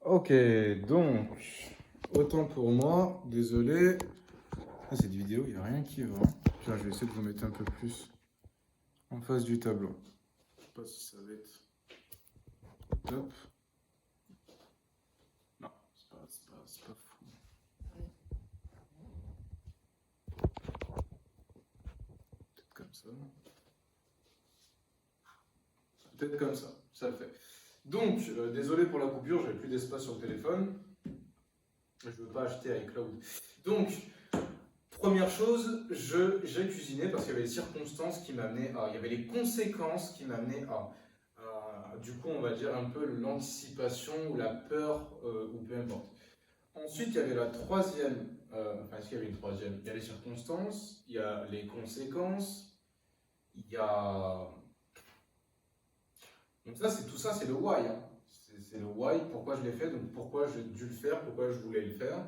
Ok, donc, autant pour moi, désolé. Ah, cette vidéo, il n'y a rien qui va. Tiens, je vais essayer de vous mettre un peu plus en face du tableau. Je sais pas si ça va être top. Non, c'est pas fou. Peut-être comme ça. Peut-être comme ça le fait. Donc, désolé pour la coupure, j'avais plus d'espace sur le téléphone. Je ne veux pas acheter iCloud. Donc, première chose, j'ai cuisiné parce qu'il y avait les circonstances qui m'amenaient à. Il y avait les conséquences qui m'amenaient à. Du coup, on va dire un peu l'anticipation ou la peur, ou peu importe. Ensuite, il y avait la troisième. Enfin, est-ce qu'il y avait une troisième? Il y a les circonstances, il y a les conséquences, il y a. Donc, ça, c'est tout ça, c'est le why, hein. C'est le why, pourquoi je l'ai fait, donc pourquoi j'ai dû le faire, pourquoi je voulais le faire.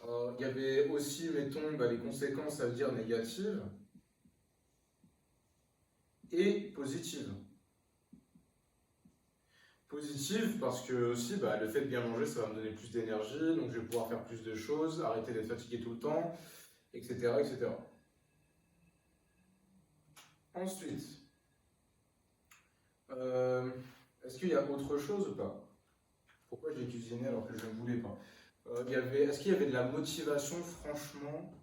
Il y avait aussi, mettons, les conséquences, ça veut dire négatives et positives. Positive parce que aussi, le fait de bien manger, ça va me donner plus d'énergie, donc je vais pouvoir faire plus de choses, arrêter d'être fatigué tout le temps, etc., etc. Ensuite, euh, est-ce qu'il y a autre chose ou pas? Pourquoi j'ai cuisiné alors que je ne voulais pas? Est-ce qu'il y avait de la motivation, franchement?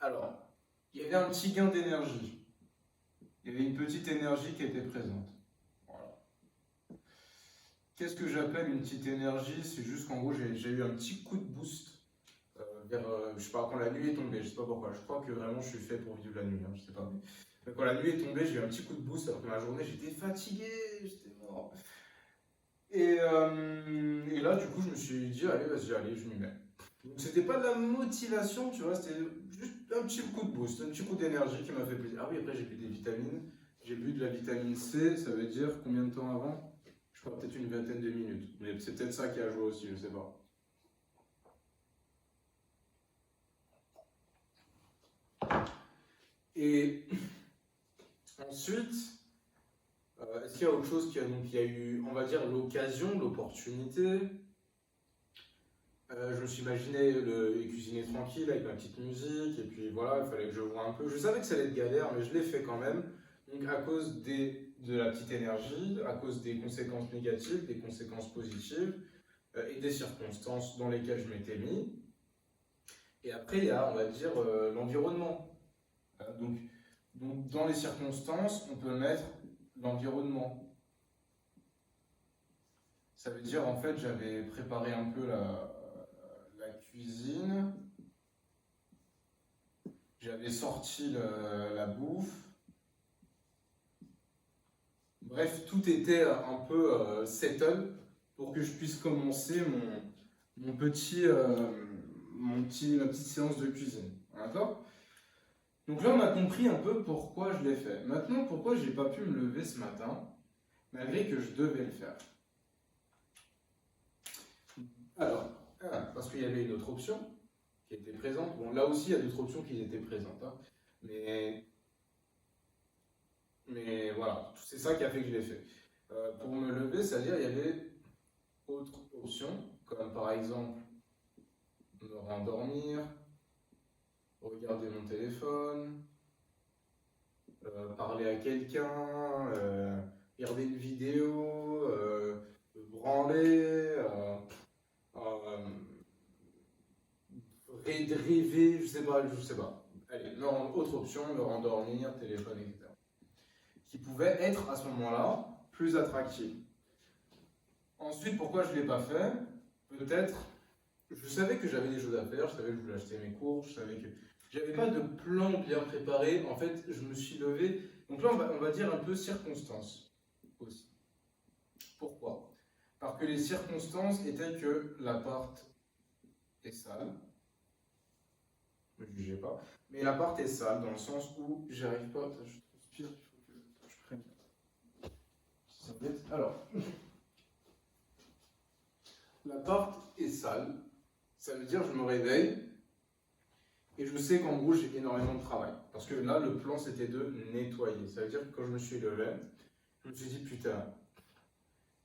Alors, il y avait un petit gain d'énergie. Il y avait une petite énergie qui était présente. Voilà. Qu'est-ce que j'appelle une petite énergie? C'est juste qu'en gros, j'ai eu un petit coup de boost je sais pas, quand la nuit est tombée, je sais pas pourquoi. Je crois que vraiment je suis fait pour vivre la nuit, hein, je sais pas. Mais quand la nuit est tombée, j'ai eu un petit coup de boost alors que ma journée, j'étais fatigué, j'étais mort. Et là, du coup, je me suis dit, allez, vas-y, allez, je m'y mets. Donc, c'était pas de la motivation, tu vois, c'était juste un petit coup de boost, un petit coup d'énergie qui m'a fait plaisir. Ah oui, après, j'ai bu des vitamines. J'ai bu de la vitamine C, ça veut dire combien de temps avant? Je crois peut-être une vingtaine de minutes. Mais c'est peut-être ça qui a joué aussi, je sais pas. Et ensuite, est-ce qu'il y a autre chose donc il y a eu, on va dire, l'occasion, l'opportunité. Je me suis imaginé cuisiner tranquille avec ma petite musique, et puis voilà, il fallait que je voie un peu. Je savais que ça allait être galère, mais je l'ai fait quand même. Donc à cause de la petite énergie, à cause des conséquences négatives, des conséquences positives, et des circonstances dans lesquelles je m'étais mis. Et après, il y a, on va dire, l'environnement. Donc dans les circonstances, on peut mettre l'environnement. Ça veut dire, en fait, j'avais préparé un peu la cuisine, j'avais sorti la bouffe. Bref, tout était un peu settle pour que je puisse commencer ma petite séance de cuisine. D'accord? Donc là, on a compris un peu pourquoi je l'ai fait. Maintenant, pourquoi j'ai pas pu me lever ce matin, malgré que je devais le faire. Alors, parce qu'il y avait une autre option qui était présente. Bon, là aussi, il y a d'autres options qui étaient présentes, hein. Mais, mais voilà, c'est ça qui a fait que je l'ai fait. Pour me lever, c'est-à-dire il y avait autre option, comme par exemple me rendormir, regarder mon téléphone, parler à quelqu'un, regarder une vidéo, me branler, rêver, je sais pas. Allez, autre option, me rendormir, téléphone, etc. Qui pouvait être à ce moment-là plus attractive. Ensuite, pourquoi je ne l'ai pas fait? Peut-être, je savais que j'avais des choses à faire, je savais que je voulais acheter mes cours, je savais que j'avais pas de plan bien préparé. En fait, je me suis levé. Donc là, on va dire un peu circonstance aussi. Pourquoi? Parce que les circonstances étaient que l'appart est sale. Ne me jugez pas. Mais l'appart est sale dans le sens où j'arrive pas. Je transpire, il faut que je prenne. Alors, l'appart est sale. Ça veut dire que je me réveille et je sais qu'en gros j'ai énormément de travail. Parce que là, le plan c'était de nettoyer. Ça veut dire que quand je me suis levé, je me suis dit putain,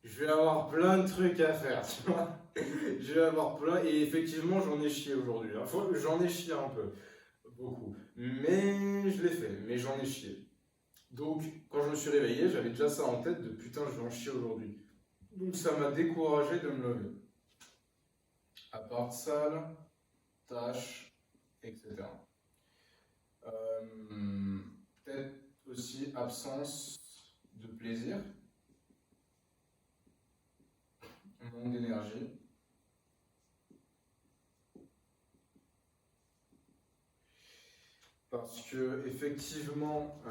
je vais avoir plein de trucs à faire, tu vois. Je vais avoir plein, et effectivement, j'en ai chié aujourd'hui, hein. J'en ai chié un peu, beaucoup. Mais je l'ai fait, mais j'en ai chié. Donc, quand je me suis réveillé, j'avais déjà ça en tête de putain, je vais en chier aujourd'hui. Donc, ça m'a découragé de me lever. Appart sale, tâches, etc. Peut-être aussi absence de plaisir, manque d'énergie. Parce que effectivement,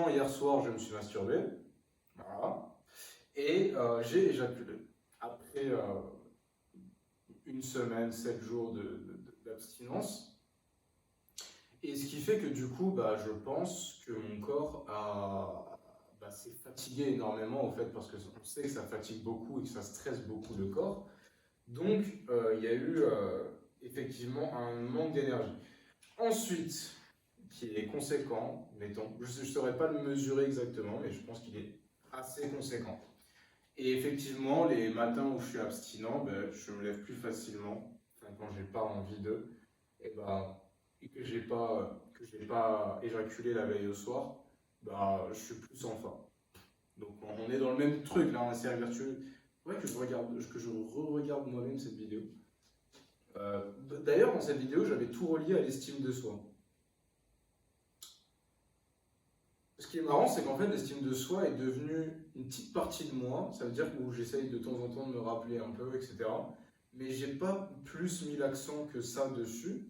hier soir, je me suis masturbé. Voilà. Et j'ai éjaculé. Après une semaine, 7 jours d'abstinence. Et ce qui fait que du coup, bah, je pense que mon corps s'est fatigué énormément, au fait, parce qu'on sait que ça fatigue beaucoup et que ça stresse beaucoup le corps. Donc, il y a eu effectivement un manque d'énergie. Ensuite, qui est conséquent, mettons, je ne saurais pas le mesurer exactement, mais je pense qu'il est assez conséquent. Et effectivement, les matins où je suis abstinent, ben, je me lève plus facilement, enfin, quand j'ai pas envie d'eux, et que j'ai pas éjaculé la veille au soir, bah, je suis plus sans faim. Donc on est dans le même truc là, on est vertueux. Ouais, que je re-regarde moi-même cette vidéo. D'ailleurs, dans cette vidéo, j'avais tout relié à l'estime de soi. Ce qui est marrant, c'est qu'en fait, l'estime de soi est devenue une petite partie de moi. Ça veut dire que j'essaye de temps en temps de me rappeler un peu, etc. Mais j'ai pas plus mis l'accent que ça dessus.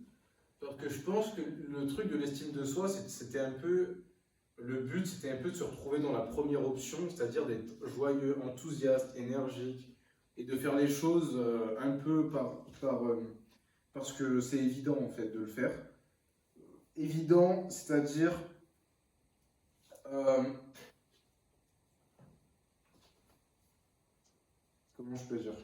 Parce que je pense que le truc de l'estime de soi, c'était un peu. Le but, c'était un peu de se retrouver dans la première option, c'est-à-dire d'être joyeux, enthousiaste, énergique, et de faire les choses un peu parce que c'est évident en fait de le faire. Évident, c'est-à-dire euh, comment je peux dire?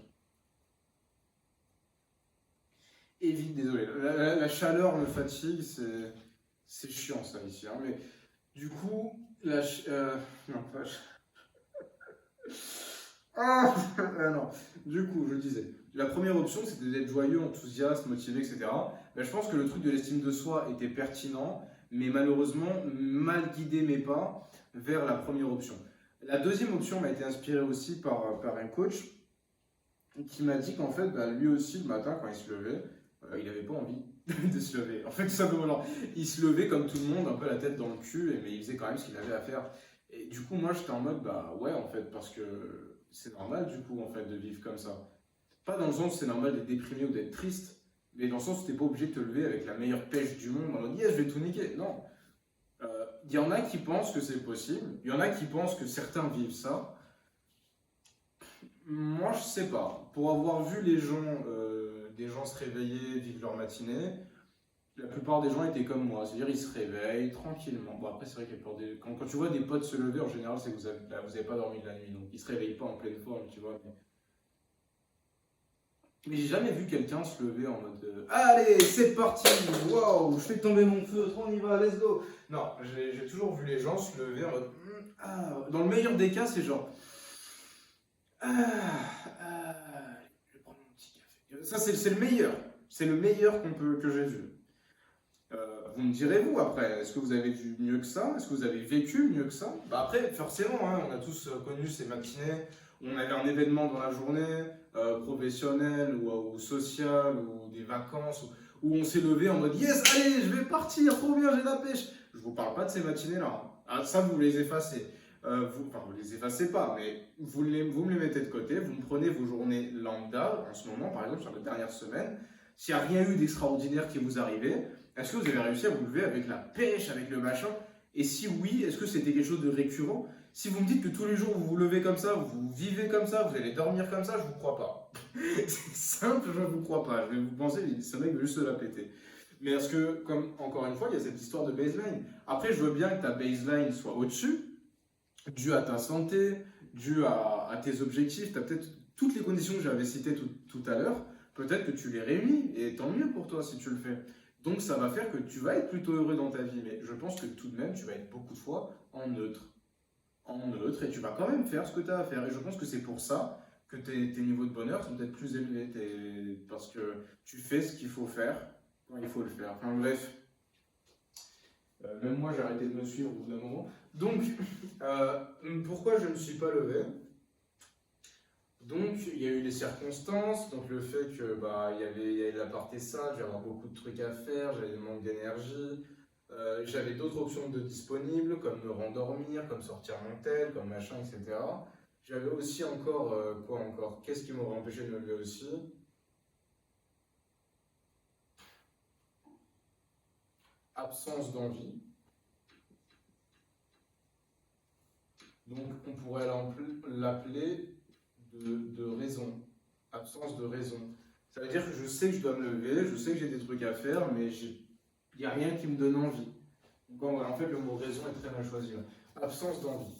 Désolé, la chaleur me fatigue, c'est chiant ça ici, hein, mais du coup, non, pas. Ah, non. Du coup, je disais, la première option c'était d'être joyeux, enthousiaste, motivé, etc. Ben, je pense que le truc de l'estime de soi était pertinent, mais malheureusement mal guidé mes pas vers la première option. La deuxième option m'a été inspirée aussi par un coach qui m'a dit qu'en fait, bah, lui aussi, le matin, quand il se levait, il n'avait pas envie de se lever. En fait, tout simplement, genre, il se levait comme tout le monde, un peu la tête dans le cul, mais il faisait quand même ce qu'il avait à faire. Et du coup, moi, j'étais en mode, bah ouais, en fait, parce que c'est normal, du coup, en fait, de vivre comme ça. Pas dans le sens où c'est normal d'être déprimé ou d'être triste, mais dans le sens où t'es pas obligé de te lever avec la meilleure pêche du monde en mode, yes, je vais tout niquer. Non. Il y en a qui pensent que c'est possible, il y en a qui pensent que certains vivent ça. Moi, je sais pas. Pour avoir vu des gens se réveiller, vivre leur matinée, la plupart des gens étaient comme moi. C'est-à-dire, ils se réveillent tranquillement. Bon, après, c'est vrai que quand tu vois des potes se lever, en général, c'est que vous avez pas dormi de la nuit. Donc, ils se réveillent pas en pleine forme, tu vois. Mais j'ai jamais vu quelqu'un se lever en mode allez, c'est parti, waouh, je fais tomber mon feutre, on y va, let's go. Non, j'ai toujours vu les gens se lever en mode dans le meilleur des cas, c'est genre je vais prendre mon petit café. Ça, c'est le meilleur. C'est le meilleur que j'ai vu. Vous me direz, vous, après, est-ce que vous avez vu mieux que ça? Est-ce que vous avez vécu mieux que ça? Bah après, forcément, hein, on a tous connu ces matinées où on avait un événement dans la journée, professionnel ou social, ou des vacances, où on s'est levé en mode yes, allez, je vais partir, trop bien, j'ai la pêche. Je vous parle pas de ces matinées-là, hein. Ah, ça, vous les effacez. Vous les effacez pas, mais vous me les mettez de côté, vous me prenez vos journées lambda, en ce moment, par exemple, sur les dernières semaines. S'il n'y a rien eu d'extraordinaire qui vous arrivait, est-ce que vous avez réussi à vous lever avec la pêche, avec le machin? Et si oui, est-ce que c'était quelque chose de récurrent? Si vous me dites que tous les jours vous vous levez comme ça, vous vivez comme ça, vous allez dormir comme ça, je vous crois pas. C'est simple, je ne vous crois pas. Je vais vous penser, ce mec veut juste se la péter. Mais est-ce que, comme encore une fois, il y a cette histoire de baseline. Après, je veux bien que ta baseline soit au-dessus, dû à ta santé, dû à tes objectifs. Tu as peut-être toutes les conditions que j'avais citées tout à l'heure. Peut-être que tu les réunis, et tant mieux pour toi si tu le fais. Donc ça va faire que tu vas être plutôt heureux dans ta vie, mais je pense que tout de même, tu vas être beaucoup de fois en neutre. En neutre, et tu vas quand même faire ce que tu as à faire. Et je pense que c'est pour ça que tes niveaux de bonheur sont peut-être plus élevés, parce que tu fais ce qu'il faut faire quand il faut le faire. Enfin bref, même moi j'ai arrêté de me suivre au bout d'un moment. Donc, pourquoi je ne me suis pas levé? Donc, il y a eu les circonstances, donc le fait que il y avait la partie ça, j'avais avoir beaucoup de trucs à faire, j'avais des manques d'énergie, j'avais d'autres options de disponibles, comme me rendormir, comme sortir mon tel, comme machin, etc. J'avais aussi encore, quoi encore? Qu'est-ce qui m'aurait empêché de me lever aussi? Absence d'envie. Donc, on pourrait l'appeler de raison. Absence de raison. Ça veut dire que je sais que je dois me lever, je sais que j'ai des trucs à faire, mais il n'y a rien qui me donne envie. Donc, voilà, en fait, le mot raison est très mal choisi. Absence d'envie.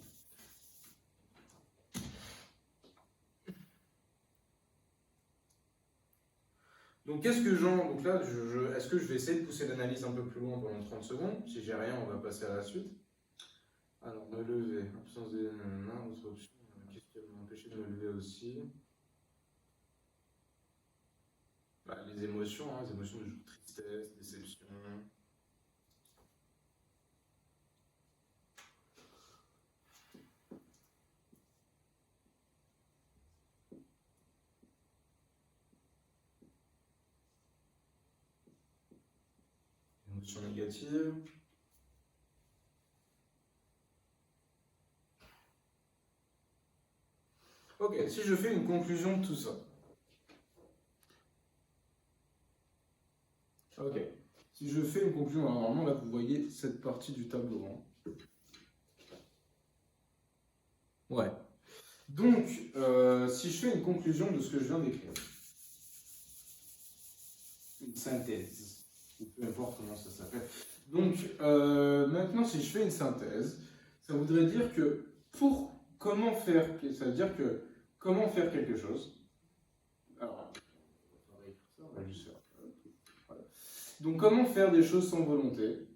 Donc, qu'est-ce que donc là, est-ce que je vais essayer de pousser l'analyse un peu plus loin pendant 30 secondes? Si j'ai rien, on va passer à la suite. Alors, me lever, absence de autre option. Qu'est-ce qui va m'empêcher de me lever aussi? Les émotions, les émotions de tristesse, déception. Émotions négatives. Ok, si je fais une conclusion de tout ça. Ok. Si je fais une conclusion, alors normalement là vous voyez cette partie du tableau. Ouais. Donc, si je fais une conclusion de ce que je viens d'écrire, une synthèse, ou peu importe comment ça s'appelle. Donc, maintenant, si je fais une synthèse, ça voudrait dire que comment faire, ça veut dire que comment faire quelque chose. Alors, on va juste faire. Voilà. Donc, comment faire des choses sans volonté?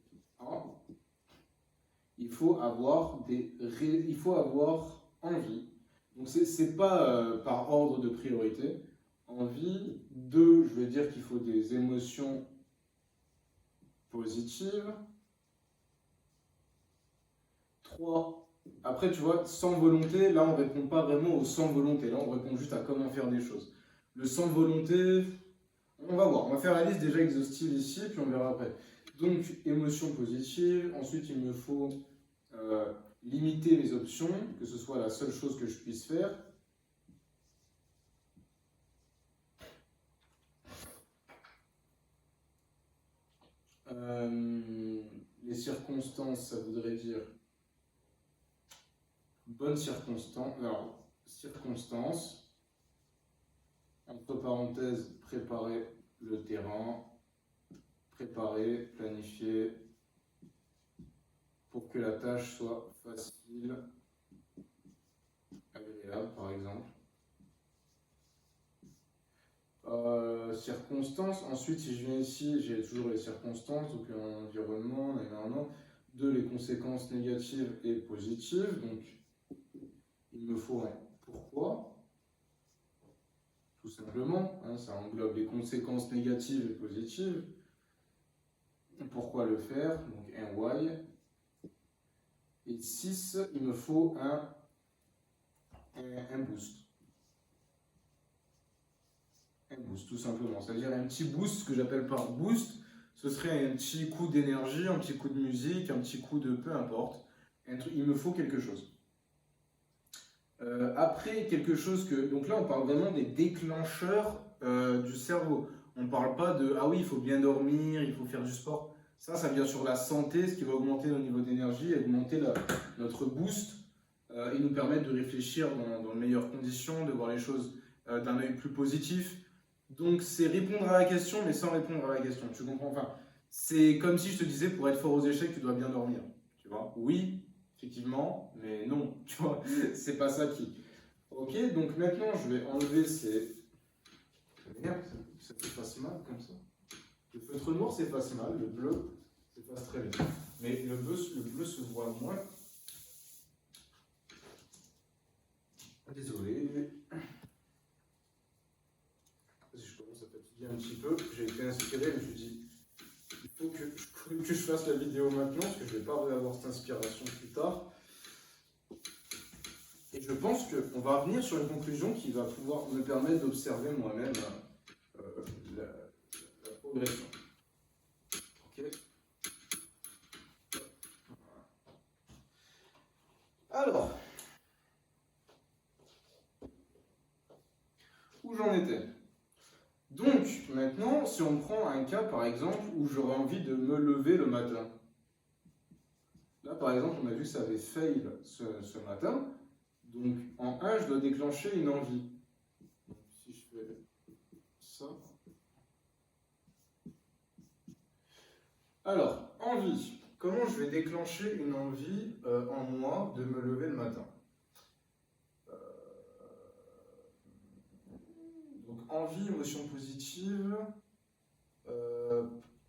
Il faut avoir envie. Donc, c'est pas par ordre de priorité. Envie. 2, je vais dire qu'il faut des émotions positives. 3, après, tu vois, sans volonté, là, on ne répond pas vraiment au sans volonté. Là, on répond juste à comment faire des choses. Le sans volonté, on va voir. On va faire la liste déjà exhaustive ici, puis on verra après. Donc, émotion positive. Ensuite, il me faut limiter mes options, que ce soit la seule chose que je puisse faire. Les circonstances, ça voudrait dire bonnes circonstances. Alors, circonstances, entre parenthèses, préparer le terrain, préparer, planifier, pour que la tâche soit facile, agréable par exemple. Circonstances, ensuite si je viens ici, j'ai toujours les circonstances, donc un environnement, non. 2, les conséquences négatives et positives, donc il me faut un pourquoi, tout simplement, ça englobe les conséquences négatives et positives. Pourquoi le faire, donc un why. Et 6, il me faut un boost. Un boost, tout simplement. C'est-à-dire un petit boost, ce que j'appelle par boost, ce serait un petit coup d'énergie, un petit coup de musique, un petit coup de peu importe. Il me faut quelque chose. Après, quelque chose que... Donc là, on parle vraiment des déclencheurs du cerveau. On ne parle pas de « Ah oui, il faut bien dormir, il faut faire du sport ». Ça vient sur la santé, ce qui va augmenter nos niveaux d'énergie, augmenter notre boost et nous permettre de réfléchir dans de meilleures conditions, de voir les choses d'un œil plus positif. Donc c'est répondre à la question, mais sans répondre à la question. Tu comprends? Enfin, c'est comme si je te disais, pour être fort aux échecs, tu dois bien dormir. Tu vois? Oui, effectivement, mais non. Tu vois? C'est pas ça qui... Ok, donc maintenant, je vais enlever ces... Merde, ça te fasse mal comme ça. Le feutre noir s'efface mal, le bleu s'efface très bien. Mais le bleu se voit moins. Désolé. Je commence à fatiguer un petit peu. J'ai été inspiré, mais je me suis dit, il faut que je fasse la vidéo maintenant, parce que je ne vais pas avoir cette inspiration plus tard. Et je pense qu'on va revenir sur une conclusion qui va pouvoir me permettre d'observer moi-même la progression. Ok. Alors, où j'en étais? Donc, maintenant, si on prend un cas, par exemple, où j'aurais envie de me lever le matin. Là, par exemple, on a vu que ça avait fail ce matin. Donc, en 1, je dois déclencher une envie. Donc, si je fais ça. Alors, envie. Comment je vais déclencher une envie en moi de me lever le matin? Donc, envie, émotion positive.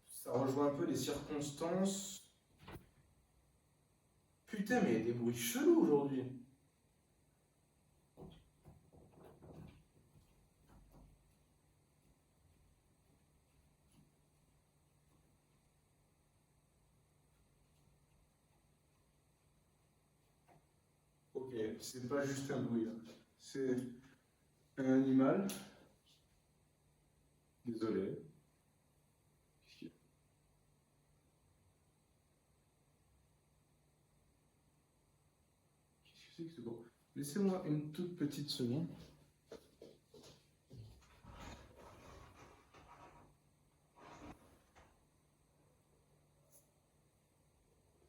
Ça rejoint un peu les circonstances. Putain, mais il y a des bruits chelous aujourd'hui. Ok, c'est pas juste un bruit là. C'est un animal. Désolé. Qu'est-ce que c'est que ce bruit? Laissez-moi une toute petite seconde.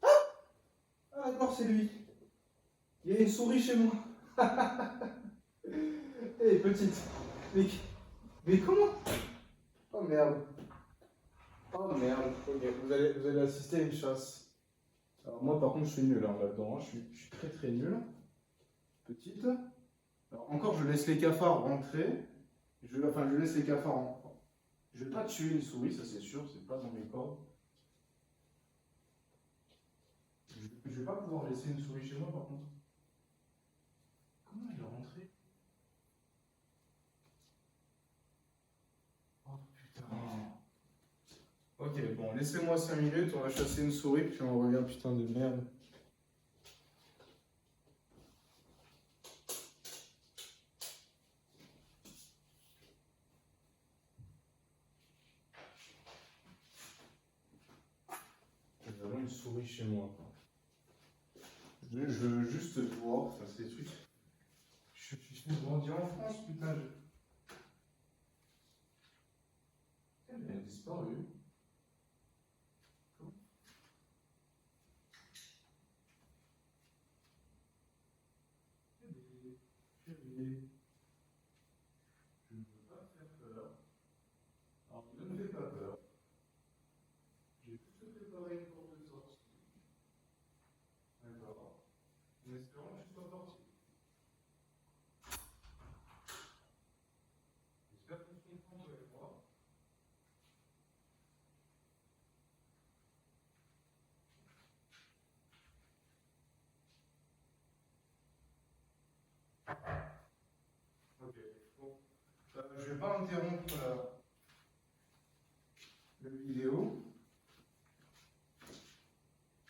Ah d'accord, c'est lui. Il y a une souris chez moi. Hé, petite. Mais comment? Oh merde. Oh merde. Ok, vous allez assister à une chasse. Alors moi par contre je suis nul hein, là-dedans. Je suis très très nul. Petite. Alors encore je laisse les cafards rentrer. Je laisse les cafards en... Je vais pas tuer une souris, ça c'est sûr, c'est pas dans mes cordes. Je vais pas pouvoir laisser une souris chez moi par contre. Comment elle est rentrée? Oh putain. Ok, bon, laissez-moi 5 minutes, on va chasser une souris, puis on revient, putain de merde. Nous avons une souris chez moi. Je veux juste voir, enfin c'est des trucs. Je suis grandi en France, putain. Elle a disparu. Chérie, je ne veux pas te faire peur. Alors, ne me fais pas peur. J'ai juste préparé une porte de sortie. D'accord. En espérant que tu sois sorti. J'espère que tu comprends avec moi. Ok. Bon. Je ne vais pas interrompre la vidéo.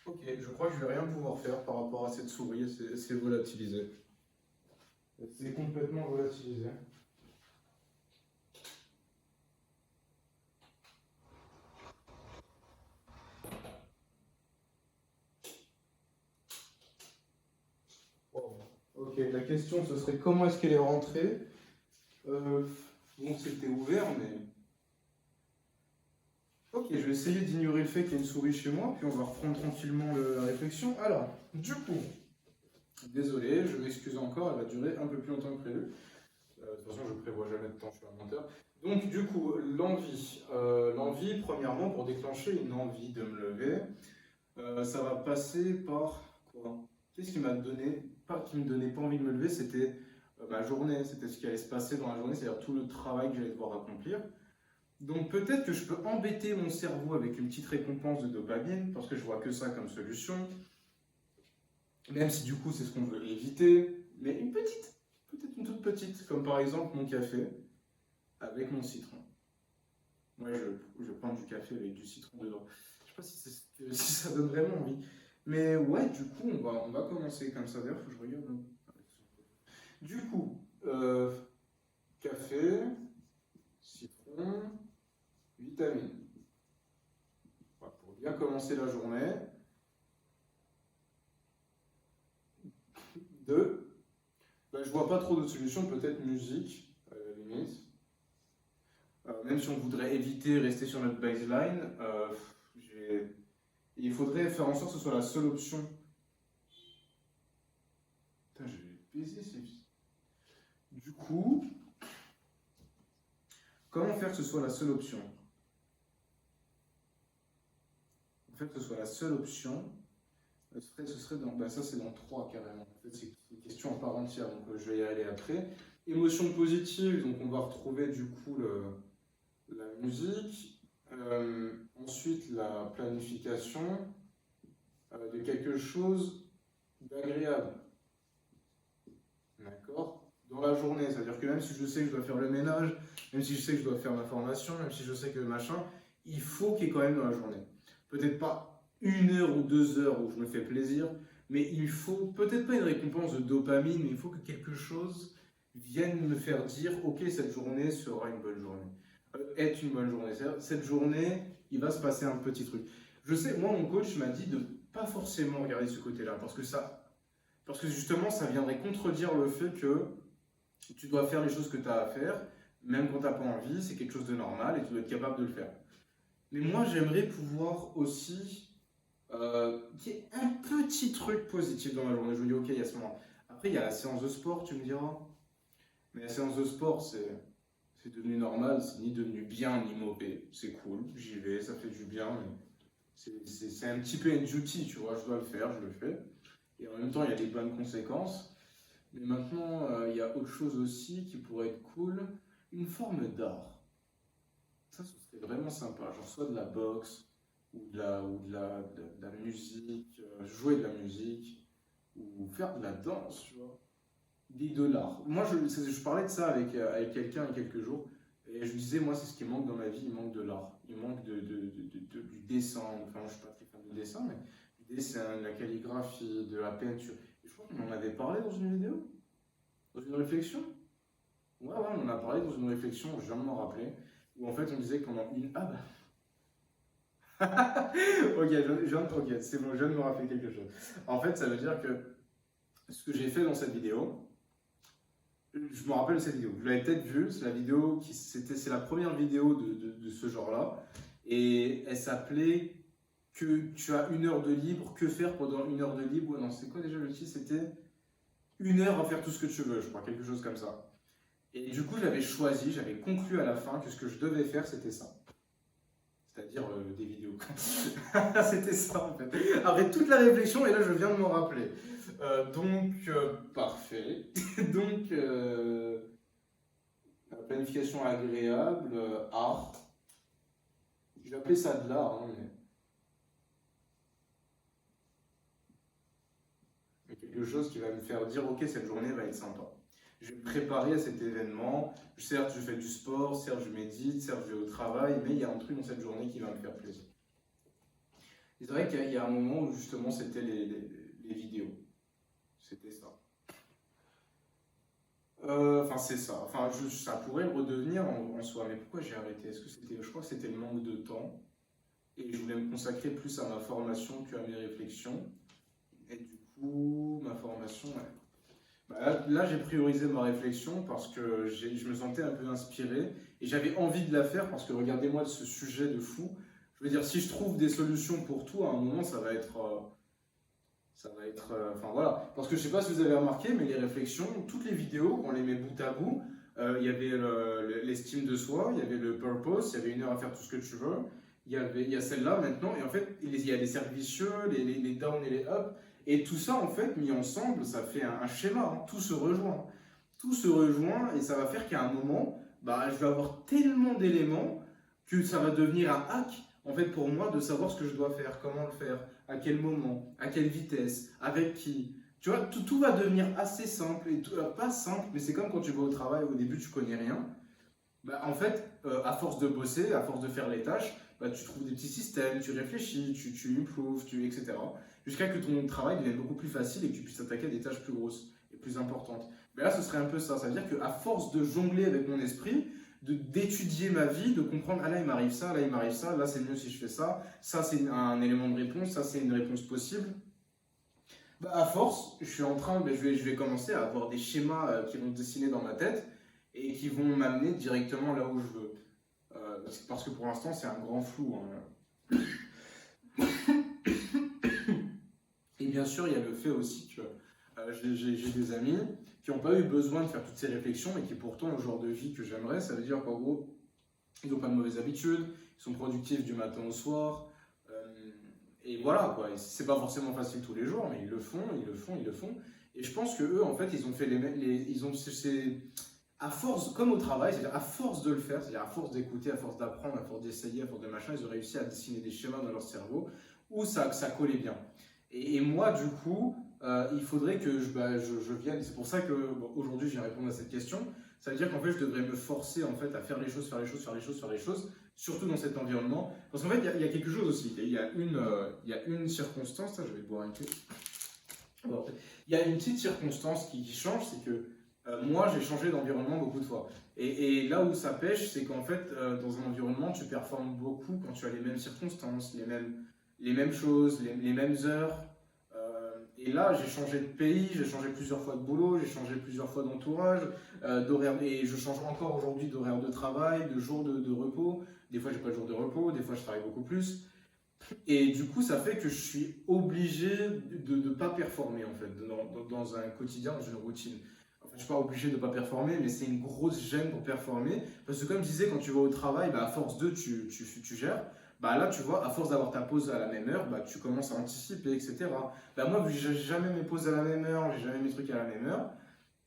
Ok, je crois que je vais rien pouvoir faire par rapport à cette souris, c'est volatilisé. C'est complètement volatilisé. Wow. Ok, la question ce serait comment est-ce qu'elle est rentrée? Bon, c'était ouvert, mais... Ok, je vais essayer d'ignorer le fait qu'il y a une souris chez moi, puis on va reprendre tranquillement la réflexion. Alors, du coup, désolé, je m'excuse encore, elle va durer un peu plus longtemps que prévu. De toute façon, je prévois jamais de temps, je suis un menteur. Donc, du coup, l'envie. L'envie, premièrement, pour déclencher une envie de me lever, ça va passer par quoi? Qu'est-ce qui m'a donné, pas qui me donnait pas envie de me lever, c'était ma journée, c'était ce qui allait se passer dans la journée, c'est-à-dire tout le travail que j'allais devoir accomplir. Donc peut-être que je peux embêter mon cerveau avec une petite récompense de dopamine, parce que je vois que ça comme solution, même si du coup c'est ce qu'on veut éviter, mais une petite, peut-être une toute petite, comme par exemple mon café avec mon citron. Moi je prends du café avec du citron dedans. Je sais pas si, si ça donne vraiment envie. Mais ouais, du coup on va commencer comme ça. D'ailleurs, faut que je regarde. Du coup, café, citron, vitamines. Voilà, pour bien commencer la journée. 2. Ben, je vois pas trop d'autres solutions, peut-être musique, à la limite. Même si on voudrait éviter, rester sur notre baseline, il faudrait faire en sorte que ce soit la seule option. Putain, je vais baiser ces filles. Du coup, comment faire que ce soit la seule option? En fait, que ce soit la seule option, ce serait dans. Ben ça, c'est dans 3 carrément. En fait, c'est une question en part entière, donc je vais y aller après. Émotion positive, donc on va retrouver du coup la musique. Ensuite, la planification de quelque chose d'agréable. D'accord? Dans la journée, c'est-à-dire que même si je sais que je dois faire le ménage, même si je sais que je dois faire ma formation, même si je sais que machin, il faut qu'il y ait quand même dans la journée. Peut-être pas 1 heure ou 2 heures où je me fais plaisir, mais il faut peut-être pas une récompense de dopamine, mais il faut que quelque chose vienne me faire dire, ok, cette journée sera une bonne journée. Est une bonne journée. C'est-à-dire, cette journée, il va se passer un petit truc. Je sais, moi, mon coach m'a dit de pas forcément regarder ce côté-là, parce que justement, ça viendrait contredire le fait que tu dois faire les choses que tu as à faire, même quand tu n'as pas envie, c'est quelque chose de normal et tu dois être capable de le faire. Mais moi, j'aimerais pouvoir aussi qu'il y ait un petit truc positif dans ma journée. Je me dis, ok, il y a ce moment. Après, il y a la séance de sport, tu me diras. Mais la séance de sport, c'est devenu normal, c'est ni devenu bien ni mauvais. C'est cool, j'y vais, ça fait du bien, mais c'est un petit peu un duty, tu vois, je dois le faire, je le fais. Et en même temps, il y a des bonnes conséquences. Mais maintenant, il y a autre chose aussi qui pourrait être cool, une forme d'art. Ça, ce serait vraiment sympa, genre soit de la boxe, ou de la musique, jouer de la musique, ou faire de la danse, tu vois. De l'art. Moi, je parlais de ça avec quelqu'un il y a quelques jours, et je lui disais, moi, c'est ce qui manque dans ma vie, il manque de l'art. Il manque du dessin, enfin, je ne suis pas très fan de dessin, mais du dessin, de la calligraphie, de la peinture. Et je crois qu'on en avait parlé dans une vidéo, dans une réflexion. Ouais, on en a parlé dans une réflexion, je viens de m'en rappeler, où en fait, on disait que pendant une... Ah bah... ok, ok, c'est bon, je viens de me rappeler quelque chose. En fait, ça veut dire que ce que j'ai fait dans cette vidéo, je me rappelle de cette vidéo. Vous l'avez peut-être vue, c'est la vidéo c'est la première vidéo de ce genre-là. Et elle s'appelait que tu as 1 heure de libre, que faire pendant 1 heure de libre? Non, c'est quoi déjà le titre? C'était 1 heure à faire tout ce que tu veux, je crois, quelque chose comme ça. Et du coup, j'avais choisi, j'avais conclu à la fin que ce que je devais faire, c'était ça. C'est-à-dire des vidéos. C'était ça en fait. Après toute la réflexion, et là je viens de m'en rappeler. Parfait. Donc, planification agréable, art. Je vais appeler ça de l'art, hein, mais quelque chose qui va me faire dire, ok, cette journée va être sympa. Je vais me préparer à cet événement. Certes, je fais du sport, certes, je médite, certes, je vais au travail, mais il y a un truc dans cette journée qui va me faire plaisir. C'est vrai qu'il y a un moment où justement c'était les vidéos. C'était ça. Enfin, c'est ça. Enfin, ça pourrait redevenir en soi. Mais pourquoi j'ai arrêté? Est-ce que c'était, je crois que c'était le manque de temps. Et je voulais me consacrer plus à ma formation qu'à mes réflexions. Et du coup, ma formation, ouais. Bah, là, j'ai priorisé ma réflexion parce que je me sentais un peu inspiré. Et j'avais envie de la faire parce que regardez-moi ce sujet de fou. Je veux dire, si je trouve des solutions pour tout, à un moment, ça va être... enfin voilà. Parce que je sais pas si vous avez remarqué, mais les réflexions, toutes les vidéos, on les met bout à bout. Il y avait l'estime de soi, il y avait le purpose, il y avait 1 heure à faire tout ce que tu veux. Il y a celle-là maintenant, et en fait, il y a les cercles vicieux, les down et les up. Et tout ça, en fait, mis ensemble, ça fait un schéma. Hein. Tout se rejoint. Tout se rejoint, et ça va faire qu'à un moment, bah, je vais avoir tellement d'éléments que ça va devenir un hack, en fait, pour moi, de savoir ce que je dois faire, comment le faire, à quel moment, à quelle vitesse, avec qui. Tu vois, tout va devenir assez simple, et pas simple, mais c'est comme quand tu vas au travail, au début, tu connais rien. Bah, en fait, à force de bosser, à force de faire les tâches, bah, tu trouves des petits systèmes, tu réfléchis, tu improves, etc. Jusqu'à que ton travail devienne beaucoup plus facile et que tu puisses attaquer à des tâches plus grosses et plus importantes. Mais là, ce serait un peu ça. Ça veut dire qu'à force de jongler avec mon esprit, d'étudier ma vie, de comprendre, ah là il m'arrive ça, là il m'arrive ça, là c'est mieux si je fais ça c'est un élément de réponse, ça c'est une réponse possible. Bah, à force, je suis en train, bah, je vais commencer à avoir des schémas qui vont se dessiner dans ma tête et qui vont m'amener directement là où je veux. Parce que pour l'instant, c'est un grand flou, hein. Et bien sûr, il y a le fait aussi que j'ai des amis qui n'ont pas eu besoin de faire toutes ces réflexions et qui pourtant ont le genre de vie que j'aimerais. Ça veut dire qu'en gros, ils n'ont pas de mauvaises habitudes, ils sont productifs du matin au soir. Et voilà, quoi. C'est pas forcément facile tous les jours, mais ils le font, ils le font, ils le font. Et je pense que eux, en fait, ils ont fait ils ont, à force, comme au travail, c'est-à-dire à force de le faire, c'est-à-dire à force d'écouter, à force d'apprendre, à force d'essayer, à force de machin, ils ont réussi à dessiner des schémas dans leur cerveau où ça collait bien. Et moi, du coup, il faudrait que je vienne. C'est pour ça que bon, aujourd'hui, je viens répondre à cette question. Ça veut dire qu'en fait, je devrais me forcer en fait, à faire les choses, faire les choses, faire les choses, faire les choses, surtout dans cet environnement. Parce qu'en fait, il y a quelque chose aussi. Il y a une circonstance, là, je vais boire un peu. Bon, il y a une petite circonstance qui change, c'est que moi, j'ai changé d'environnement beaucoup de fois. Et là où ça pêche, c'est qu'en fait, dans un environnement, tu performes beaucoup quand tu as les mêmes circonstances, les mêmes choses, les mêmes heures. Et là, j'ai changé de pays, j'ai changé plusieurs fois de boulot, j'ai changé plusieurs fois d'entourage, d'horaire, et je change encore aujourd'hui d'horaire de travail, de jours de repos. Des fois, j'ai pas de jour de repos, des fois, je travaille beaucoup plus. Et du coup, ça fait que je suis obligé de ne pas performer, en fait, dans un quotidien, dans une routine. En fait, je ne suis pas obligé de ne pas performer, mais c'est une grosse gêne pour performer. Parce que comme je disais, quand tu vas au travail, bah, à force de, tu gères. Bah, là, tu vois, à force d'avoir ta pause à la même heure, bah, tu commences à anticiper, etc. Bah, moi, vu que j'ai jamais mes pauses à la même heure, j'ai jamais mes trucs à la même heure,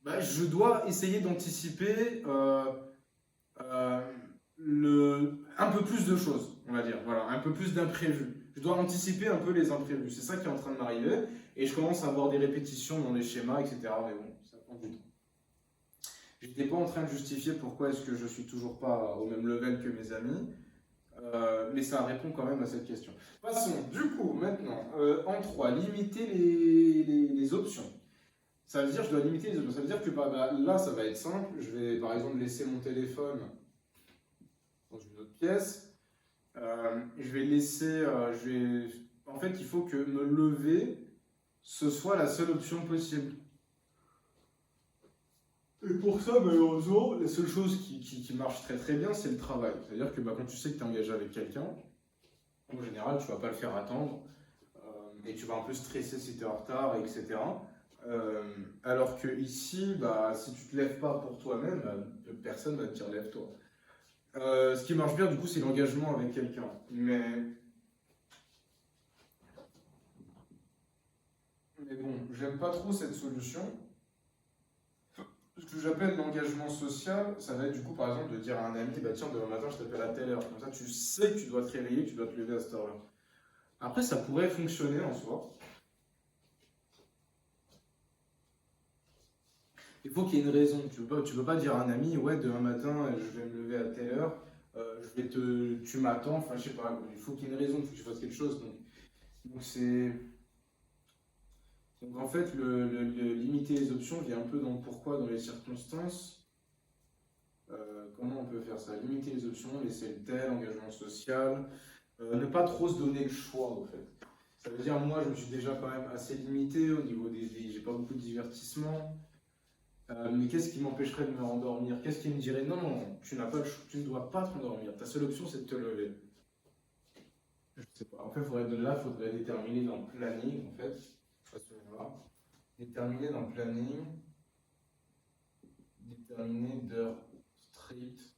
bah, je dois essayer d'anticiper euh, un peu plus de choses, on va dire, voilà, un peu plus d'imprévus. Je dois anticiper un peu les imprévus. C'est ça qui est en train de m'arriver. Et je commence à avoir des répétitions dans les schémas, etc. Mais bon, ça prend du temps. Je n'étais pas en train de justifier pourquoi est-ce que je suis toujours pas au même level que mes amis. Mais ça répond quand même à cette question. Passons, du coup, maintenant, en 3, limiter les options. Ça veut dire je dois limiter les options. Ça veut dire que là, ça va être simple. Je vais, par exemple, laisser mon téléphone dans une autre pièce. Je vais laisser, en fait, il faut que me lever, ce soit la seule option possible. Et pour ça, malheureusement, la seule chose qui marche très très bien, c'est le travail. C'est-à-dire que quand tu sais que tu es engagé avec quelqu'un, en général, tu ne vas pas le faire attendre et tu vas un peu stresser si tu es en retard, etc. Alors que ici, si tu ne te lèves pas pour toi-même, personne ne va te dire lève-toi. Ce qui marche bien, du coup, c'est l'engagement avec quelqu'un. Mais bon, j'aime pas trop cette solution. Ce que j'appelle l'engagement social, ça va être du coup, par exemple, de dire à un ami, bah tiens, demain matin, je t'appelle à telle heure. Comme ça, tu sais que tu dois te réveiller, que tu dois te lever à cette heure-là. Après, ça pourrait fonctionner en soi. Il faut qu'il y ait une raison. Tu peux pas dire à un ami, ouais, demain matin, je vais me lever à telle heure, tu m'attends, enfin, je sais pas. Il faut qu'il y ait une raison, il faut que je fasse quelque chose. Donc c'est. Donc en fait, limiter les options vient un peu dans le pourquoi, dans les circonstances. Comment on peut faire ça? Limiter les options, laisser le tel, engagement social, ne pas trop se donner le choix en fait. Ça veut dire, moi je me suis déjà quand même assez limité au niveau j'ai pas beaucoup de divertissement. Mais qu'est-ce qui m'empêcherait de me rendormir? Qu'est-ce qui me dirait non, non, tu n'as pas tu ne dois pas te rendormir. Ta seule option c'est de te lever. Je sais pas. Après, il faudrait déterminer dans le planning en fait. À ce moment-là. Déterminer dans le planning, déterminer d'heures strictes,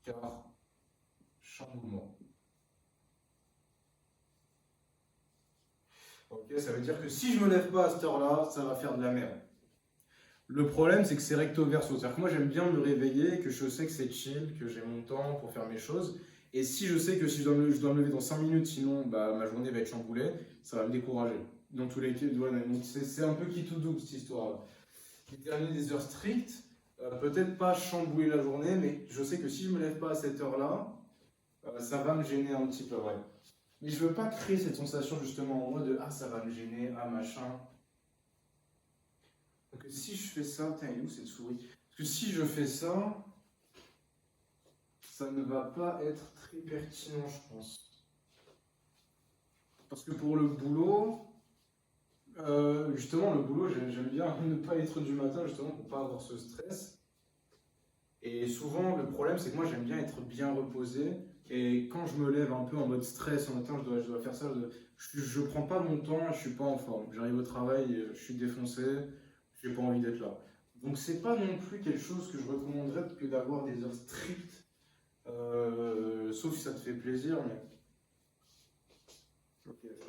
car chamboulement. Ok, ça veut dire que si je me lève pas à cette heure-là, ça va faire de la merde. Le problème, c'est que c'est recto verso. C'est-à-dire que moi, j'aime bien me réveiller, que je sais que c'est chill, que j'ai mon temps pour faire mes choses. Et si je sais que si je dois me lever dans 5 minutes, sinon bah, ma journée va être chamboulée, ça va me décourager. Dans tous les cas, voilà, donc c'est un peu qui tout double cette histoire. Déterminer des heures strictes, peut-être pas chambouler la journée, mais je sais que si je me lève pas à cette heure-là, ça va me gêner un petit peu, ouais. Mais je veux pas créer cette sensation justement en moi de ah ça va me gêner, ah machin. Donc si je fais ça, putain, elle est où cette souris? Parce que si je fais ça, ça ne va pas être très pertinent, je pense. Parce que pour le boulot, justement, le boulot, j'aime bien ne pas être du matin, justement, pour pas avoir ce stress. Et souvent, le problème, c'est que moi, j'aime bien être bien reposé. Et quand je me lève un peu en mode stress, en matin, je dois faire ça, je prends pas mon temps, je suis pas en forme. J'arrive au travail, je suis défoncé, j'ai pas envie d'être là. Donc, c'est pas non plus quelque chose que je recommanderais que d'avoir des heures strictes, sauf si ça te fait plaisir, mais. Ok, je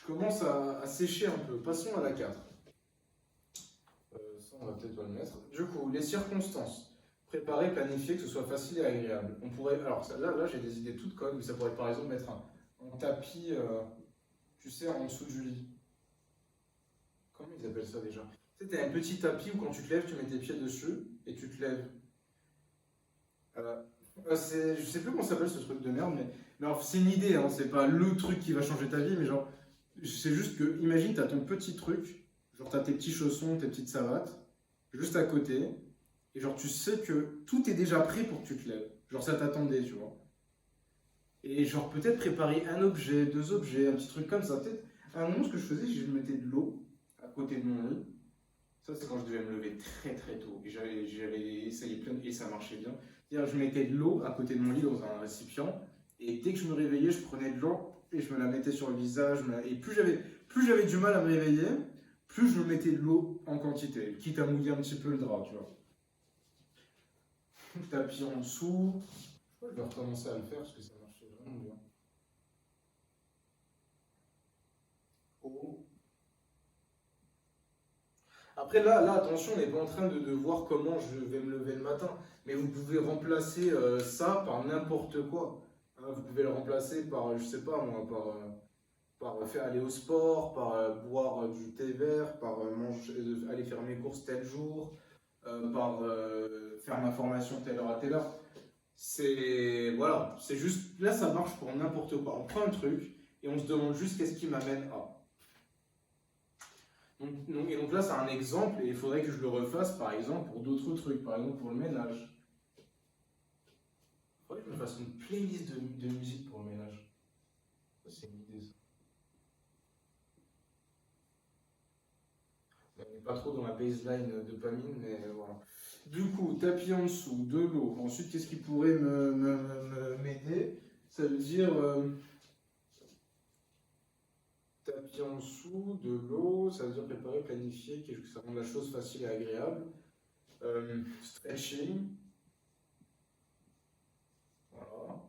commence à sécher un peu. Passons à la 4. Ça, on va peut-être pas le mettre. Du coup, les circonstances. Préparer, planifier, que ce soit facile et agréable. On pourrait, alors là j'ai des idées toutes connes, mais ça pourrait être par exemple mettre un tapis, tu sais, en dessous du lit. Comment ils appellent ça déjà? Tu sais, t'as un petit tapis où quand tu te lèves, tu mets tes pieds dessus et tu te lèves. Je sais plus comment ça s'appelle ce truc de merde, mais alors, c'est une idée, hein, c'est pas le truc qui va changer ta vie, mais genre, c'est juste que, imagine, t'as ton petit truc, genre t'as tes petits chaussons, tes petites savates, juste à côté, et genre tu sais que tout est déjà prêt pour que tu te lèves. Genre ça t'attendait, tu vois. Et genre peut-être préparer un objet, deux objets, un petit truc comme ça. Peut-être, à un moment, ce que je faisais, je mettais de l'eau à côté de mon lit. Ça, c'est quand je devais me lever très très tôt. Et j'avais essayé plein et ça marchait bien. C'est-à-dire, je mettais de l'eau à côté de mon lit dans un récipient. Et dès que je me réveillais, je prenais de l'eau et je me la mettais sur le visage. Et plus j'avais du mal à me réveiller, plus je me mettais de l'eau en quantité. Quitte à mouiller un petit peu le drap, tu vois. Tapis en dessous. Je vais recommencer à le faire parce que ça marchait vraiment bien. Oh. Après, là, attention, on n'est pas en train de voir comment je vais me lever le matin. Mais vous pouvez remplacer ça par n'importe quoi. Hein, vous pouvez le remplacer par, je sais pas moi, par faire aller au sport, par boire du thé vert, par aller faire mes courses tel jour, par faire ma formation telle heure à telle heure. Voilà, c'est juste, là ça marche pour n'importe quoi. On prend un truc et on se demande juste qu'est-ce qui m'amène à. Et donc là, c'est un exemple, et il faudrait que je le refasse, par exemple, pour d'autres trucs, par exemple pour le ménage. Il faudrait que je me fasse une playlist de musique pour le ménage. Ça, c'est une idée, ça. On n'est pas trop dans la baseline de Pamine, mais voilà. Du coup, tapis en dessous, de l'eau. Ensuite, qu'est-ce qui pourrait m'aider? Ça veut dire tapis en dessous, de l'eau, ça veut dire préparer, planifier, que ça rend la chose facile et agréable. Stretching. Voilà.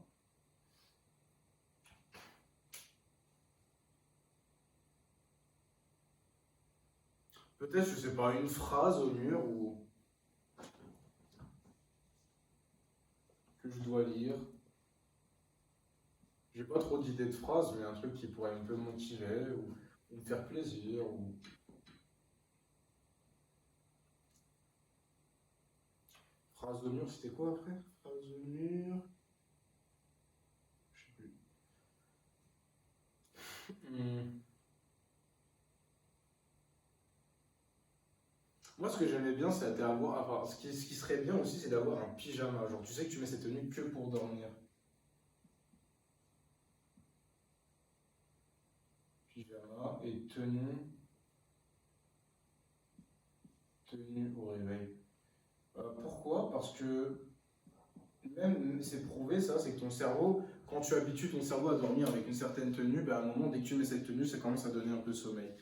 Peut-être, je sais pas, une phrase au mur que je dois lire. J'ai pas trop d'idées de phrases, mais un truc qui pourrait un peu me motiver ou me faire plaisir. Phrase au mur, c'était quoi après? Phrase au mur. Je sais plus. Hmm. Moi, ce que j'aimais bien, c'était avoir. Enfin, ce qui serait bien aussi, c'est d'avoir un pyjama. Genre, tu sais que tu mets cette tenue que pour dormir. Pyjama et tenue au réveil. Pourquoi? Parce que même, c'est prouvé ça, c'est que ton cerveau, quand tu habitues ton cerveau à dormir avec une certaine tenue, ben, à un moment, dès que tu mets cette tenue, ça commence à donner un peu de sommeil.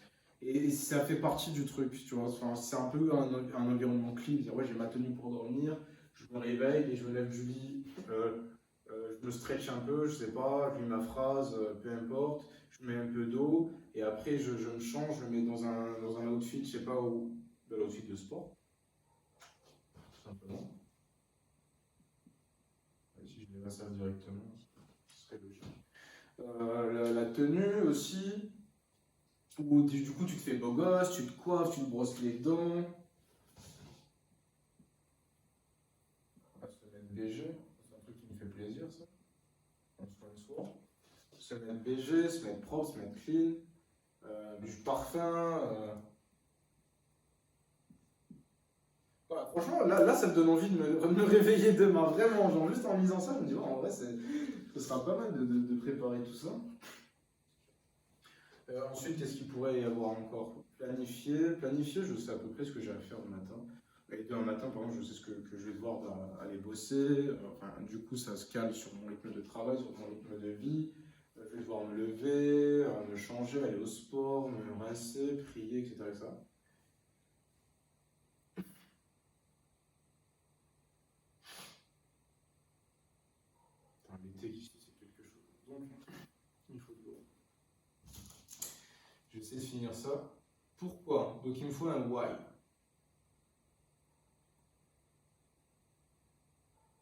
Et ça fait partie du truc, tu vois. Enfin, c'est un peu un environnement clean, dire ouais, j'ai ma tenue pour dormir, je me réveille et je me lève du lit, je me stretch un peu, je sais pas, je lis ma phrase, peu importe, je mets un peu d'eau, et après je me change, je me mets dans un outfit, je sais pas où, de l'outfit de sport, tout simplement. Et si je mets ça directement, ce serait logique. La tenue aussi, où du coup tu te fais beau gosse, tu te coiffes, tu te brosses les dents. Ah, se mettre BG, c'est un truc qui me fait plaisir ça, prendre soin de soi. Se mettre BG, se mettre propre, se mettre clean, du parfum. Voilà, franchement, là, ça me donne envie de me réveiller demain, vraiment. Genre, juste en lisant ça, je me dis, ouais, en vrai, ce sera pas mal de préparer tout ça. Ensuite, qu'est-ce qu'il pourrait y avoir encore? Planifier, je sais à peu près ce que j'ai à faire le matin. Et demain matin, par exemple, je sais ce que je vais devoir aller bosser. Enfin, du coup, ça se cale sur mon rythme de travail, sur mon rythme de vie. Je vais devoir me lever, me changer, aller au sport, me rincer, prier, etc. etc. Putain, l'été ici, c'est quelque chose. Donc, il faut de l'eau. Je vais essayer de finir ça. Pourquoi? Donc, il me faut un why.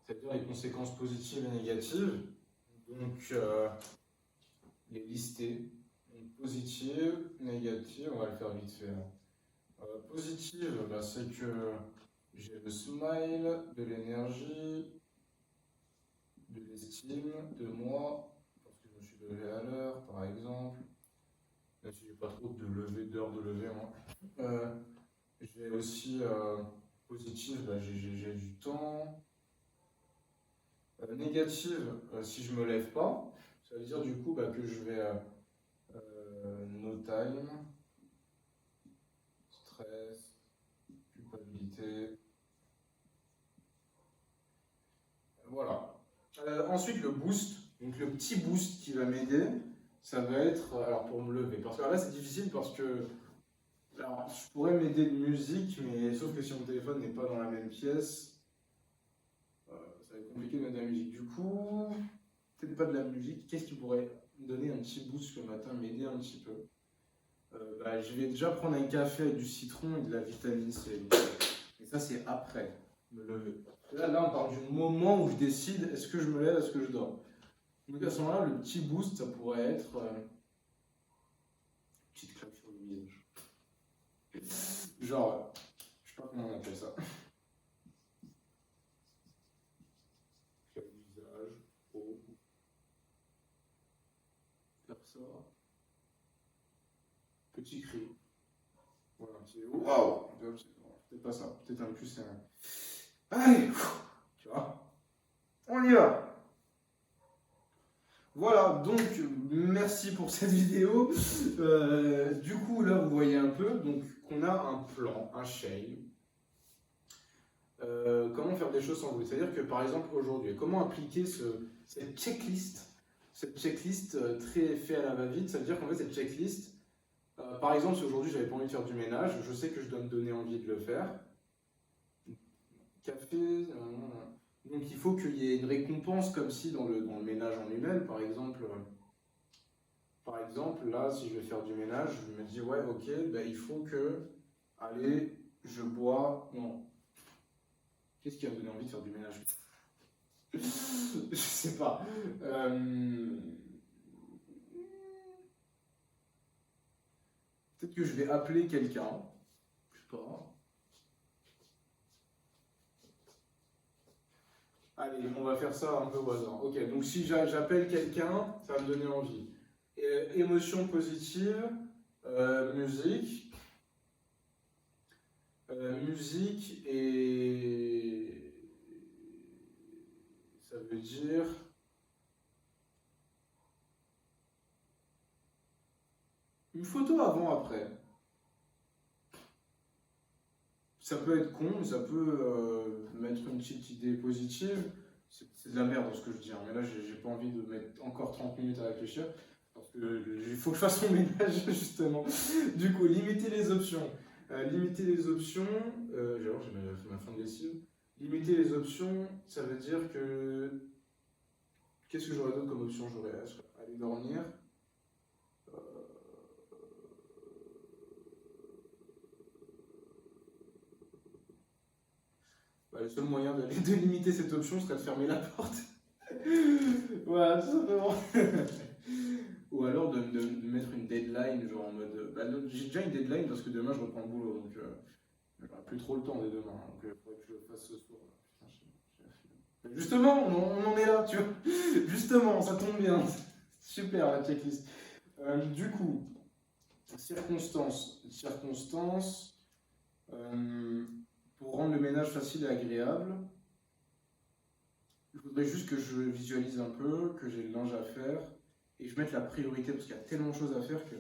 C'est-à-dire les conséquences positives et négatives. Donc, les lister. Donc, positive, négative, on va le faire vite fait. Positive, bah, c'est que j'ai le smile, de l'énergie, de l'estime de moi, parce que je me suis levé à l'heure, par exemple. Même si j'ai pas trop d'heures de lever, moi. J'ai aussi positive, bah, j'ai du temps. Négative, si je me lève pas, ça veut dire du coup bah, que je vais no time, stress, culpabilité. Voilà. Ensuite, le boost. Donc, le petit boost qui va m'aider, ça va être. Alors, pour me lever. Parce que là, c'est difficile parce que. Alors, je pourrais m'aider de musique, mais sauf que si mon téléphone n'est pas dans la même pièce, ça va être compliqué de mettre de la musique. Du coup, peut-être pas de la musique. Qu'est-ce qui pourrait me donner un petit boost le matin, m'aider un petit peu? Bah, je vais déjà prendre un café avec du citron et de la vitamine C. Et ça, c'est après me lever. Là, on parle du moment où je décide est-ce que je me lève, est-ce que je dors. Donc à ce moment-là, le petit boost, ça pourrait être une petite claque sur le visage. Genre, je sais pas comment on appelle ça. Claque du visage, oh. Faire ça. Petit cri. Voilà, un petit waouh. Peut-être pas ça, peut-être un plus un. Allez, tu vois, on y va. Voilà, donc merci pour cette vidéo. Du coup, là, vous voyez un peu, donc on a un plan, un shame. Comment faire des choses sans bruit? C'est-à-dire que par exemple aujourd'hui, comment appliquer cette checklist très fait à la va-vite? Ça veut dire qu'en fait cette checklist, par exemple si aujourd'hui j'avais pas envie de faire du ménage, je sais que je dois me donner envie de le faire. Café, donc il faut qu'il y ait une récompense comme si dans le ménage en lui-même, par exemple, là, si je vais faire du ménage, je me dis, ouais, ok, ben, il faut que, allez, je bois, non. Qu'est-ce qui a donné envie de faire du ménage? Je sais pas. Peut-être que je vais appeler quelqu'un. Je sais pas. Allez, on va faire ça un peu au hasard. Ok, donc si j'appelle quelqu'un, ça va me donner envie. Émotion positive, musique. Musique et ça veut dire une photo avant-après. Ça peut être con, mais ça peut mettre une petite idée positive. C'est de la merde ce que je dis, hein, mais là j'ai pas envie de mettre encore 30 minutes à réfléchir parce qu'il faut que je fasse mon ménage justement. Du coup, limiter les options. Limiter les options, j'ai fait ma fin de lessive. Limiter les options, ça veut dire que Qu'est-ce que j'aurais d'autre comme option? J'aurais aller dormir. Bah, le seul moyen de limiter cette option serait de fermer la porte. Voilà, tout simplement. Ou alors de mettre une deadline, genre en mode. Bah, j'ai déjà une deadline parce que demain je reprends le boulot, donc j'aurai plus trop le temps dès demain. Donc il faudrait que je le fasse ce soir. Putain, j'ai la flemme. Justement, on en est là, tu vois. Justement, ça tombe bien. Super la checklist. Du coup, circonstances. Pour rendre le ménage facile et agréable, il faudrait juste que je visualise un peu, que j'ai le linge à faire, et je mette la priorité, parce qu'il y a tellement de choses à faire que...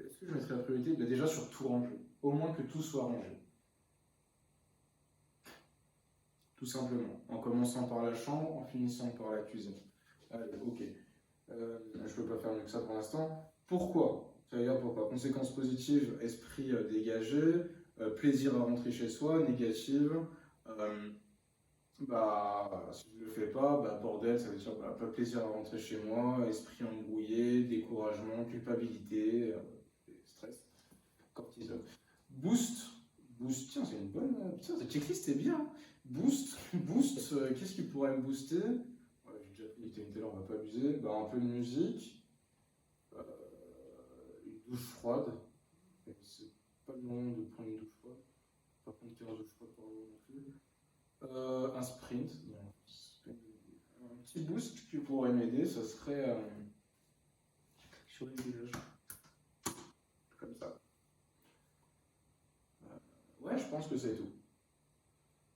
Est-ce que je mettrais la priorité? Bah, déjà sur tout ranger. Au moins que tout soit rangé. Tout simplement. En commençant par la chambre, en finissant par la cuisine. Allez, ok. Je ne peux pas faire mieux que ça pour l'instant. Pourquoi? Ça veut dire pourquoi? Conséquences positives, esprit dégagé, plaisir à rentrer chez soi, négative, bah, si je ne le fais pas, bah, bordel, ça veut dire bah, pas plaisir à rentrer chez moi, esprit embrouillé, découragement, culpabilité, stress, cortisol. Boost, tiens, c'est une bonne. Tiens, cette checklist est bien. Boost, qu'est-ce qui pourrait me booster? Ouais, j'ai déjà pris l'utilité là, on va pas abuser. Bah, un peu de musique, une douche froide. C'est pas le moment de prendre une douche froide. Pas prendre 15 douches froides par jour non plus. Un sprint, un petit boost qui pourrait m'aider, ce serait sur les villages, comme ça. Ouais, je pense que c'est tout.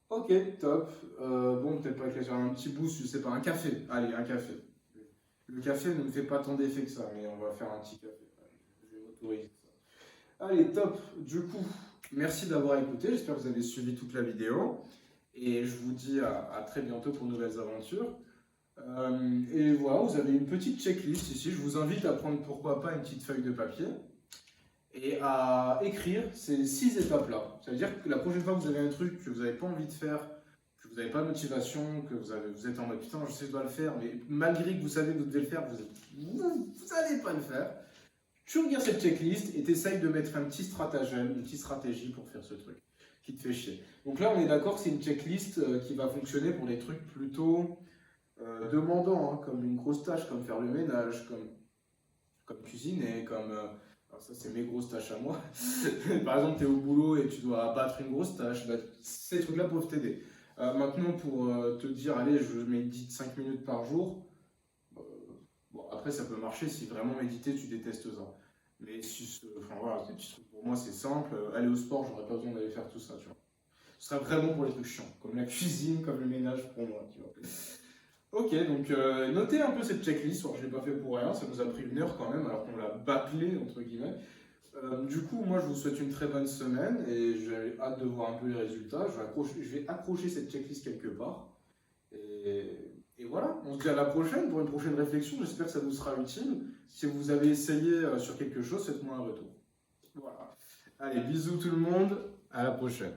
Ok, top. Bon, peut-être pas un petit boost, je sais pas, un café. Allez, un café. Le café ne me fait pas tant d'effet que ça, mais on va faire un petit café. Je vais m'autoriser ça. Allez, top. Du coup, merci d'avoir écouté. J'espère que vous avez suivi toute la vidéo. Et je vous dis à très bientôt pour de nouvelles aventures. Et voilà, vous avez une petite checklist ici. Je vous invite à prendre pourquoi pas une petite feuille de papier et à écrire ces 6 étapes-là. Ça veut dire que la prochaine fois que vous avez un truc que vous n'avez pas envie de faire, que vous n'avez pas de motivation, que vous êtes en mode putain, je sais que je dois le faire, mais malgré que vous savez que vous devez le faire, vous n'allez pas le faire. Tu regardes cette checklist et tu essayes de mettre un petit stratagème, une petite stratégie pour faire ce truc qui te fait chier. Donc là, on est d'accord que c'est une checklist qui va fonctionner pour des trucs plutôt demandants, hein, comme une grosse tâche, comme faire le ménage, comme cuisiner, comme... alors ça, c'est mes grosses tâches à moi. Par exemple, tu es au boulot et tu dois abattre une grosse tâche. Bah, ces trucs-là peuvent t'aider. Maintenant, pour te dire, allez, je médite 5 minutes par jour, bon, après, ça peut marcher si vraiment méditer, tu détestes ça. Mais si, enfin, voilà, pour moi, c'est simple. Aller au sport, j'aurais pas besoin d'aller faire tout ça, tu vois. Ce serait vraiment pour les trucs chiants, comme la cuisine, comme le ménage pour moi, tu vois. Ok, donc notez un peu cette checklist, je ne l'ai pas fait pour rien, ça nous a pris 1 heure quand même, alors qu'on l'a bâclé, entre guillemets. Du coup, moi, je vous souhaite une très bonne semaine et j'ai hâte de voir un peu les résultats. Je vais accrocher cette checklist quelque part. Et voilà, on se dit à la prochaine pour une prochaine réflexion. J'espère que ça vous sera utile. Si vous avez essayé sur quelque chose, faites-moi un retour. Voilà. Allez, bisous tout le monde, à la prochaine.